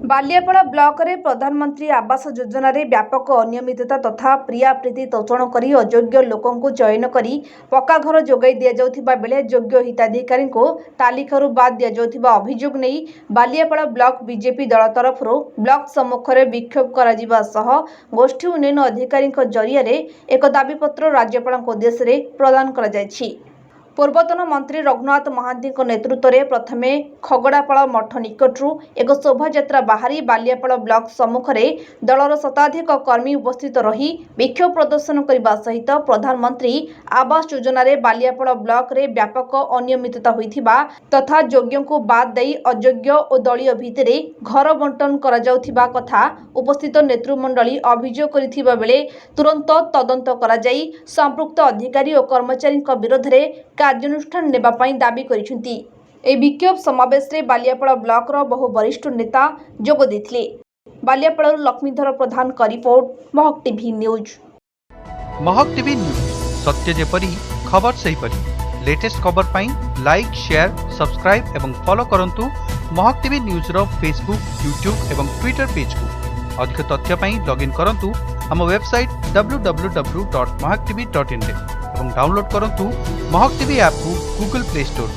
बालियापड़ा block रे प्रधानमंत्री आवास योजना रे व्यापक अनियमितता तथा प्रियाप्रीति तोषण करी अयोग्य लोकंकु चयन करी पक्का घर जोगाई दिया जाउथिबा बेले योग्य हिताधिकारी को तालिकारू बाद दिया जाउथिबा अभियोग नै बालियापड़ा ब्लॉक बीजेपी दल तरफरो ब्लॉक सम्मुख रे विक्षोभ करा जिबा सह गोष्ठी उन्नयन अधिकारी जरिया रे एक दाबीपत्र राज्यपाल उद्देश्य रे प्रदान करा जायछि। पूर्वतन मंत्री रघुनाथ महांती नेतृत्व में प्रथमे खगड़ापाड़ मठ निकटू एक शोभा बाहरी बालियापाड़ ब्लॉक सम्मुख में दलर शताधिक कर्मी उपस्थित रही विक्षोभ प्रदर्शन करने सहित प्रधानमंत्री आवास योजना रे बालियापाड़ ब्लॉक रे व्यापक अनियमितता होइथिबा तथा योग्य को बाद दे अयोग्य और दलीय भितर घर बंटन करा जाउथिबा कथा उपस्थित नेतृमंडली अभियोग करिथिबा बेले तुरंत तदंत करा जाई संपृक्त अधिकारी और कर्मचारी विरोध में कार्यानुष्ठान नेबा पई दाबी करिसेंती। ए विक्षोभ समावेश रे बालियापाड़ ब्लॉक रो बहु वरिष्ठ नेता जोग देथिले। बालियापाड़ लक्ष्मीधर प्रधान का रिपोर्ट महक टीवी न्यूज। महक टीवी न्यूज सत्य जेपरी खबर सही परी लेटेस्ट खबर पई लाइक शेयर सब्सक्राइब एवं फॉलो करंतु महक टीवी न्यूज रो फेसबुक यूट्यूब एवं ट्विटर पेज को। अधिक तथ्य पई लॉगिन करंतु हम वेबसाइट www.mahaktv.in एवं डाउनलोड करंतु महक टीवी ऐप को गूगल प्ले स्टोर।